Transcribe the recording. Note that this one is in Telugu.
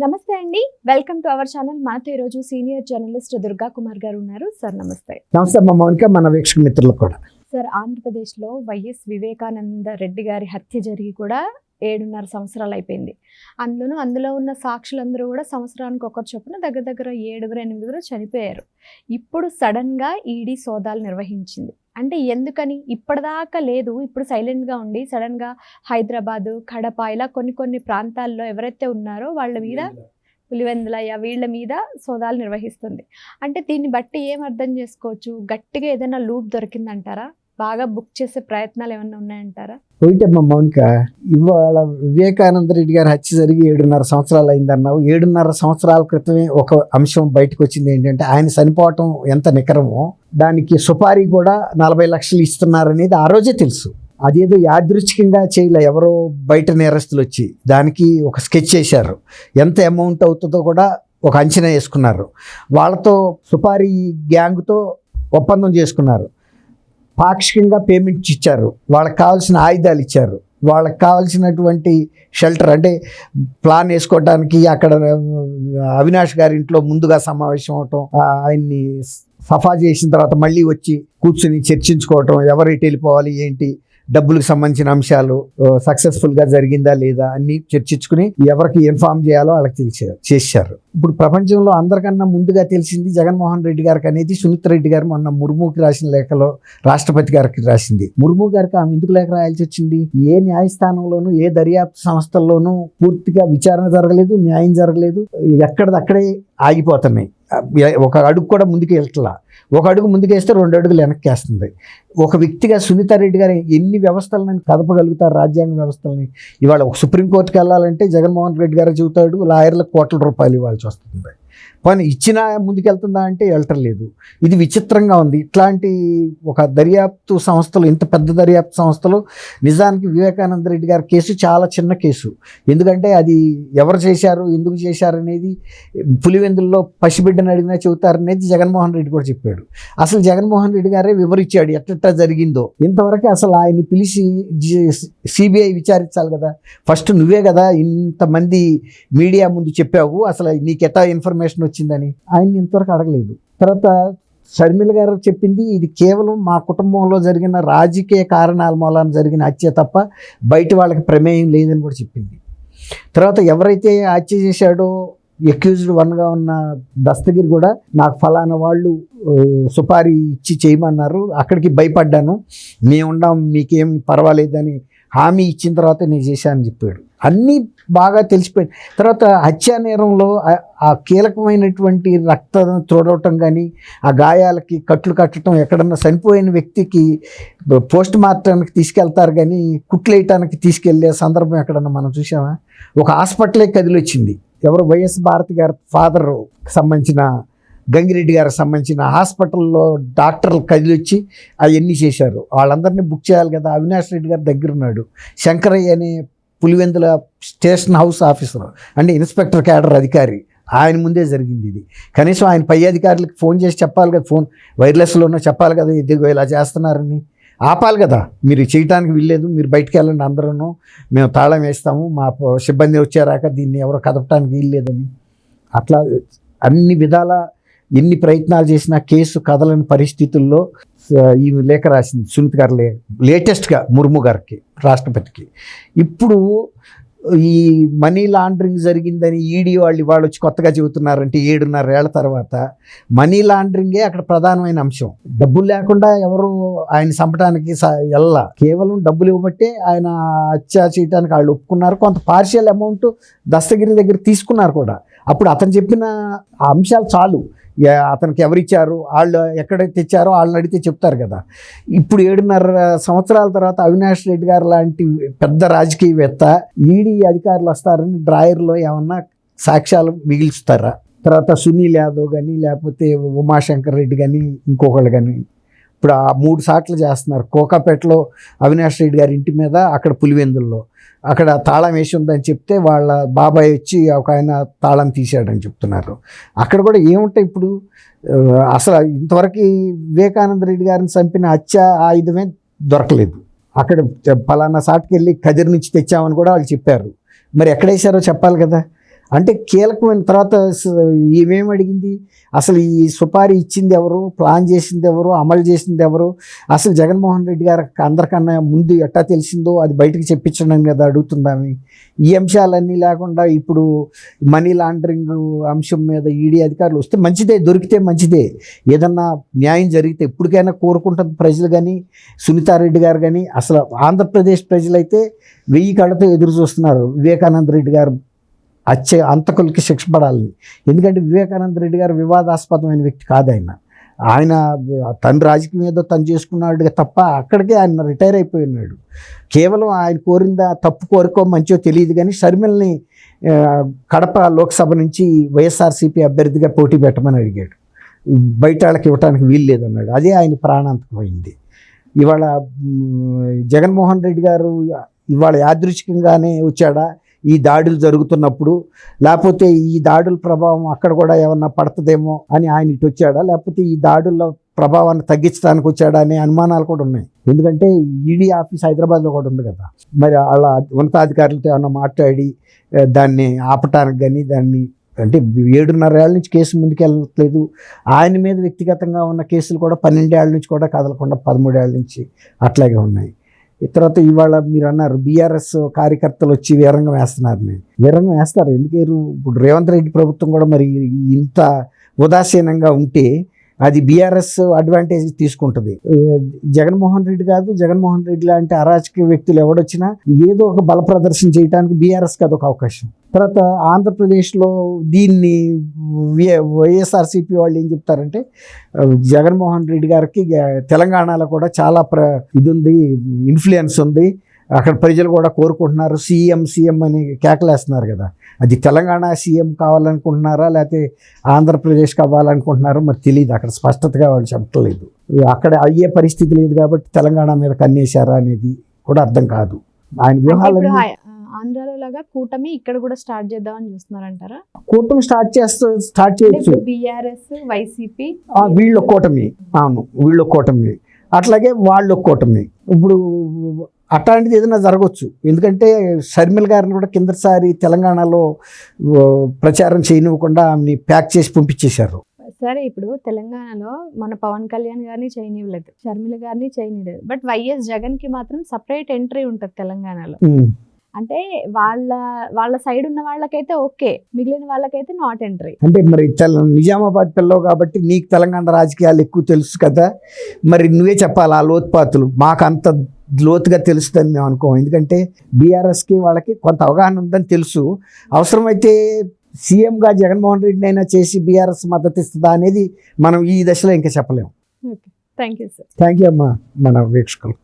నమస్తే అండి, వెల్కమ్ టు అవర్ ఛానల్. మనతో ఈరోజు సీనియర్ జర్నలిస్ట్ దుర్గా కుమార్ గారు ఉన్నారు. సార్ నమస్తే. నమస్తే అమ్మ మౌనిక, మన వీక్షక మిత్రులకు కూడా. సార్, ఆంధ్రప్రదేశ్లో వైఎస్ వివేకానంద రెడ్డి గారి హత్య జరిగి కూడా 7.5 సంవత్సరాలు అయిపోయింది. అందులో ఉన్న సాక్షులందరూ కూడా సంవత్సరానికి ఒకరు చొప్పున దగ్గర దగ్గర 7-8 చనిపోయారు. ఇప్పుడు సడన్గా ఈడీ సోదాలు నిర్వహించింది. అంటే ఎందుకని? ఇప్పటిదాకా లేదు, ఇప్పుడు సైలెంట్గా ఉండి సడన్గా హైదరాబాదు, కడప ఇలా కొన్ని ప్రాంతాల్లో ఎవరైతే ఉన్నారో వాళ్ళ మీద, పులివెందులయ్య వీళ్ళ మీద సోదాలు నిర్వహిస్తుంది. అంటే దీన్ని బట్టి ఏం అర్థం చేసుకోవచ్చు? గట్టిగా ఏదైనా లూప్ దొరికిందంటారా? బాగా బుక్ చేసే ప్రయత్నాలు ఏమన్నా ఉన్నాయంటారా? ఒకటమ్మా మౌనిక, ఇవాళ వివేకానంద రెడ్డి గారి హత్య జరిగి 7.5 సంవత్సరాలు అయిందన్నావు. 7.5 సంవత్సరాల క్రితమే ఒక అంశం బయటకు వచ్చింది. ఏంటంటే ఆయన చనిపోవటం ఎంత నికరమో, దానికి సుపారీ కూడా 40 లక్షలు ఇస్తున్నారనేది ఆ రోజే తెలుసు. అదేదో యాదృచ్ఛికంగా చేయలే, ఎవరో బయట నేరస్తులు వచ్చి దానికి ఒక స్కెచ్ చేశారు. ఎంత అమౌంట్ అవుతుందో కూడా ఒక అంచనా వేసుకున్నారు. వాళ్ళతో సుపారీ గ్యాంగ్తో ఒప్పందం చేసుకున్నారు. పాక్షికంగా పేమెంట్స్ ఇచ్చారు, వాళ్ళకి కావాల్సిన ఆయుధాలు ఇచ్చారు, వాళ్ళకి కావాల్సినటువంటి షెల్టర్, అంటే ప్లాన్ వేసుకోవడానికి అక్కడ అవినాష్ గారి ఇంట్లో ముందుగా సమావేశం అవటం, ఆయన్ని సఫా చేసిన తర్వాత మళ్ళీ వచ్చి కూర్చుని చర్చించుకోవటం, ఎవరు వెళ్ళిపోవాలి ఏంటి, డబ్బులకు సంబంధించిన అంశాలు, సక్సెస్ఫుల్గా జరిగిందా లేదా అన్ని చర్చించుకుని ఎవరికి ఇన్ఫార్మ్ చేయాలో వాళ్ళకి చేశారు. ఇప్పుడు ప్రపంచంలో అందరికన్నా ముందుగా తెలిసింది జగన్మోహన్ రెడ్డి గారికి అనేది సునీత రెడ్డి గారు మొన్న ముర్ముకి రాసిన లేఖలో రాష్ట్రపతి గారికి రాసింది. ముర్ము గారికి ఆమె ఎందుకు లేఖ రాయాల్సి వచ్చింది? ఏ న్యాయస్థానంలోనూ ఏ దర్యాప్తు సంస్థల్లోనూ పూర్తిగా విచారణ జరగలేదు, న్యాయం జరగలేదు, ఎక్కడిదక్కడే ఆగిపోతున్నాయి. ఒక అడుగు కూడా ముందుకు వెళ్తలా. ఒక అడుగు ముందుకేస్తే 2 అడుగులు వెనక్కి వేస్తుంది. ఒక వ్యక్తిగా సునీత రెడ్డి గారు ఎన్ని వ్యవస్థలను కదపగలుగుతారు, రాజ్యాంగ వ్యవస్థలని? ఇవాళ ఒక సుప్రీంకోర్టుకి వెళ్ళాలంటే జగన్మోహన్ రెడ్డి గారు చెబుతాడు, లాయర్లకు కోట్ల రూపాయలు ఇవ్వాల్సి వస్తుంది. పని ఇచ్చినా ముందుకెళ్తుందా అంటే వెళ్ళటం లేదు. ఇది విచిత్రంగా ఉంది. ఇట్లాంటి ఒక దర్యాప్తు సంస్థలు, ఇంత పెద్ద దర్యాప్తు సంస్థలు, నిజానికి వివేకానంద రెడ్డి గారి కేసు చాలా చిన్న కేసు. ఎందుకంటే అది ఎవరు చేశారు, ఎందుకు చేశారు అనేది పులివెందుల్లో పసిబిడ్డని అడిగినా చెబుతారనేది జగన్మోహన్ రెడ్డి కూడా చెప్పాడు. అసలు జగన్మోహన్ రెడ్డి గారే వివరించాడు ఎట్లా జరిగిందో. ఇంతవరకు అసలు ఆయన పిలిచి సిబిఐ విచారించాలి కదా. ఫస్ట్ నువ్వే కదా ఇంతమంది మీడియా ముందు చెప్పావు, అసలు నీకెట్టా ఇన్ఫర్మేషన్ వచ్చిందని ఆయన్ని ఇంతవరకు అడగలేదు. తర్వాత షర్మిల గారు చెప్పింది, ఇది కేవలం మా కుటుంబంలో జరిగిన రాజకీయ కారణాల మూలాన జరిగిన హత్య తప్ప బయట వాళ్ళకి ప్రమేయం లేదని కూడా చెప్పింది. తర్వాత ఎవరైతే హత్య చేశాడో అక్యూజ్డ్ 1గా ఉన్న దస్తగిరి కూడా నాకు ఫలానా వాళ్ళు సుపారీ ఇచ్చి చేయమన్నారు, అక్కడికి భయపడ్డాను, మేముండాం మీకేం పర్వాలేదని హామీ ఇచ్చిన తర్వాత నేను చేశానని చెప్పాడు. అన్నీ బాగా తెలిసిపోయింది. తర్వాత హత్యా నేరంలో ఆ కీలకమైనటువంటి రక్తం తోడవటం కానీ, ఆ గాయాలకి కట్లు కట్టడం, ఎక్కడన్నా చనిపోయిన వ్యక్తికి పోస్ట్ మార్టానికి తీసుకెళ్తారు కానీ కుట్లేయటానికి తీసుకెళ్లే సందర్భం ఎక్కడన్నా మనం చూసామా? ఒక హాస్పిటలే కదిలొచ్చింది. ఎవరు? వైఎస్ భారతి గారి ఫాదర్ సంబంధించిన గంగిరెడ్డి గారికి సంబంధించిన హాస్పిటల్లో డాక్టర్లు కదిలొచ్చి అవన్నీ చేశారు. వాళ్ళందరినీ బుక్ చేయాలి కదా. అవినాష్ రెడ్డి గారి దగ్గర ఉన్నాడు శంకరయ్య అనే పులివెందుల స్టేషన్ హౌస్ ఆఫీసర్, అంటే ఇన్స్పెక్టర్ క్యాడర్ అధికారి. ఆయన ముందే జరిగింది ఇది. కనీసం ఆయన పై అధికారులకు ఫోన్ చేసి చెప్పాలి కదా, ఫోన్ వైర్లెస్లోనో చెప్పాలి కదా, ఇదిగో ఇలా చేస్తున్నారని ఆపాలి కదా. మీరు చేయటానికి వీల్లేదు, మీరు బయటికి వెళ్ళండి, అందరూ మేము తాళం వేస్తాము, మా సిబ్బంది వచ్చారాక దీన్ని ఎవరో కదపటానికి వీల్లేదని. అట్లా అన్ని విధాల ఎన్ని ప్రయత్నాలు చేసినా కేసు కదలని పరిస్థితుల్లో ఈ లేఖ రాసింది సునీత గారు. లేటెస్ట్గా ముర్ము గారికి, రాష్ట్రపతికి. ఇప్పుడు ఈ మనీ లాండరింగ్ జరిగిందని ఈడీ వాళ్ళు ఇవాళ వచ్చి కొత్తగా చెబుతున్నారంటే 7.5 ఏళ్ల తర్వాత మనీ లాండరింగే అక్కడ ప్రధానమైన అంశం. డబ్బులు లేకుండా ఎవరు ఆయన చంపడానికి వెళ్ళా, కేవలం డబ్బులు ఇవ్వబట్టే ఆయన హత్య చేయడానికి వాళ్ళు ఒప్పుకున్నారు. కొంత పార్షియల్ అమౌంట్ దస్తగిరి దగ్గర తీసుకున్నారు కూడా. అప్పుడు అతను చెప్పిన ఆ అంశాలు చాలు. అతనికి ఎవరిచ్చారు, వాళ్ళు ఎక్కడైతే తెచ్చారో వాళ్ళని అడిగితే చెప్తారు కదా. ఇప్పుడు 7.5 సంవత్సరాల తర్వాత అవినాష్ రెడ్డి గారు లాంటి పెద్ద రాజకీయవేత్త, ఈడీ అధికారులు వస్తారని డ్రాయర్లో ఏమన్నా సాక్ష్యాలు మిగిల్చుతారా? తర్వాత సునీల్ యాదవ్ కానీ, లేకపోతే ఉమాశంకర్ రెడ్డి కానీ, ఇంకొకళ్ళు కానీ ఇప్పుడు ఆ 3 సార్లు చేస్తున్నారు. కోకాపేటలో అవినాష్ రెడ్డి గారి ఇంటి మీద, అక్కడ పులివెందుల్లో అక్కడ తాళం వేసి ఉందని చెప్తే వాళ్ళ బాబాయ్ వచ్చి ఒక ఆయన తాళం తీసాడని చెప్తున్నారు. అక్కడ కూడా ఏముంటాయి ఇప్పుడు? అసలు ఇంతవరకు వివేకానంద రెడ్డి గారిని చంపిన హత్య ఆయుధమే దొరకలేదు. అక్కడ పలానా సాటుకి వెళ్ళి కదిరి నుంచి తెచ్చామని కూడా వాళ్ళు చెప్పారు. మరి ఎక్కడేసారో చెప్పాలి కదా. అంటే కీలకమైన తర్వాత ఏమేమి అడిగింది, అసలు ఈ సుపారీ ఇచ్చింది ఎవరు, ప్లాన్ చేసింది ఎవరు, అమలు చేసింది ఎవరు, అసలు జగన్మోహన్ రెడ్డి గారు అందరికన్నా ముందు ఎట్టా తెలిసిందో అది బయటకు చెప్పించడం కదా అడుగుతుందామి. ఈ అంశాలన్నీ లేకుండా ఇప్పుడు మనీ లాండరింగ్ అంశం మీద ఈడీ అధికారులు వస్తే మంచిదే, దొరికితే మంచిదే, ఏదన్నా న్యాయం జరిగితే ఎప్పటికైనా కోరుకుంటుంది ప్రజలు. కానీ సునీతారెడ్డి గారు కానీ అసలు ఆంధ్రప్రదేశ్ ప్రజలైతే 1000 కళ్ళతో ఎదురు చూస్తున్నారు వివేకానంద రెడ్డి గారు అంతకులకి శిక్ష పడాలని. ఎందుకంటే వివేకానంద రెడ్డి గారు వివాదాస్పదమైన వ్యక్తి కాదు. ఆయన తన రాజకీయం ఏదో తను చేసుకున్నాడు తప్ప అక్కడికే ఆయన రిటైర్ అయిపోయి ఉన్నాడు. కేవలం ఆయన కోరిందా తప్పు కోరికో మంచో తెలియదు కానీ షర్మిలని కడప లోక్సభ నుంచి వైఎస్ఆర్సీపీ అభ్యర్థిగా పోటీ పెట్టమని అడిగాడు. బయట వాళ్ళకి ఇవ్వడానికి వీలు లేదన్నాడు. అదే ఆయన ప్రాణాంతకమైంది. ఇవాళ జగన్మోహన్ రెడ్డి గారు ఇవాళ యాదృచ్ఛికంగానే వచ్చాడా ఈ దాడులు జరుగుతున్నప్పుడు, లేకపోతే ఈ దాడుల ప్రభావం అక్కడ కూడా ఏమన్నా పడుతుందేమో అని ఆయన ఇటు వచ్చాడా, లేకపోతే ఈ దాడుల ప్రభావాన్ని తగ్గించడానికి వచ్చాడా అనే అనుమానాలు కూడా ఉన్నాయి. ఎందుకంటే ఈడీ ఆఫీస్ హైదరాబాద్లో కూడా ఉంది కదా. మరి వాళ్ళ ఉన్నతాధికారులతో ఏమన్నా మాట్లాడి దాన్ని ఆపటానికి కానీ దాన్ని అంటే 7.5 ఏళ్ళ నుంచి కేసు ముందుకెళ్ళట్లేదు. ఆయన మీద వ్యక్తిగతంగా ఉన్న కేసులు కూడా 12 ఏళ్ళ నుంచి కూడా కదలకుండా 13 ఏళ్ళ నుంచి అట్లాగే ఉన్నాయి. తర్వాత ఇవాళ మీరు అన్నారు బీఆర్ఎస్ కార్యకర్తలు వచ్చి వీరంగం వేస్తున్నారని. వీరంగం వేస్తారు ఎందుకు? ఇప్పుడు రేవంత్ రెడ్డి ప్రభుత్వం కూడా మరి ఇంత ఉదాసీనంగా ఉంటే అది బీఆర్ఎస్ అడ్వాంటేజ్ తీసుకుంటుంది. జగన్మోహన్ రెడ్డి కాదు, జగన్మోహన్ రెడ్డి లాంటి అరాచక వ్యక్తులు ఎవడొచ్చినా ఏదో ఒక బల ప్రదర్శన చేయడానికి బీఆర్ఎస్కి అదొక అవకాశం. తర్వాత ఆంధ్రప్రదేశ్లో దీన్ని వైఎస్ఆర్సీపీ వాళ్ళు ఏం చెప్తారంటే జగన్మోహన్ రెడ్డి గారికి తెలంగాణలో కూడా చాలా ఇది ఉంది, ఇన్ఫ్లుయెన్స్ ఉంది, అక్కడ ప్రజలు కూడా కోరుకుంటున్నారు, సీఎం అని కేకలేస్తున్నారు కదా. అది తెలంగాణ సీఎం కావాలనుకుంటున్నారా లేకపోతే ఆంధ్రప్రదేశ్ కావాలనుకుంటున్నారో మరి తెలియదు. అక్కడ స్పష్టతగా వాళ్ళు చెప్పలేదు. అక్కడ అయ్యే పరిస్థితి లేదు కాబట్టి తెలంగాణ మీద కన్నేశారా అనేది కూడా అర్థం కాదు. ఆయన వ్యూహాలు ఆంధ్రాలో లాగా కూటమి ఇక్కడ కూడా స్టార్ట్ చేద్దామని చూస్తున్నారంటారా? కూటమి స్టార్ట్ చేయొచ్చు. బీఆర్ఎస్ వైసీపీ వీళ్ళ కూటమి, అవును వీళ్ళ కూటమి, అట్లాగే వాళ్ళ కూటమి. ఇప్పుడు అట్లాంటిది ఏదైనా జరగవచ్చు. ఎందుకంటే షర్మిల గారిని కూడా కిందసారి తెలంగాణలో ప్రచారం చేయనివ్వకుండా ఆమెని ప్యాక్ చేసి పంపించేశారు. సరే, ఇప్పుడు తెలంగాణలో మన పవన్ కళ్యాణ్ గారిని చేయనివ్వలేదు, షర్మిల గారిని చేయనివ్వలేదు, బట్ వైఎస్ జగన్ కి మాత్రం సపరేట్ ఎంట్రీ ఉంటుంది తెలంగాణలో. అంటే వాళ్ళ సైడ్ ఉన్న వాళ్ళకైతే ఓకే, మిగిలిన వాళ్ళకైతే నాట్ ఎంట్రీ. అంటే మరి నిజామాబాద్ పిల్లవు కాబట్టి నీకు తెలంగాణ రాజకీయాలు ఎక్కువ తెలుసు కదా, మరి నువ్వే చెప్పాలి ఆ లోతుపాతులు. మాకు అంత లోతుగా తెలుస్తుందని మేము అనుకోం. ఎందుకంటే బీఆర్ఎస్కి వాళ్ళకి కొంత అవగాహన ఉందని తెలుసు. అవసరమైతే సీఎంగా జగన్మోహన్ రెడ్డిని అయినా చేసి బీఆర్ఎస్ మద్దతు ఇస్తుందా అనేది మనం ఈ దశలో ఇంకా చెప్పలేము. Thank you sir. Thank you అమ్మా మన వీక్షకులు.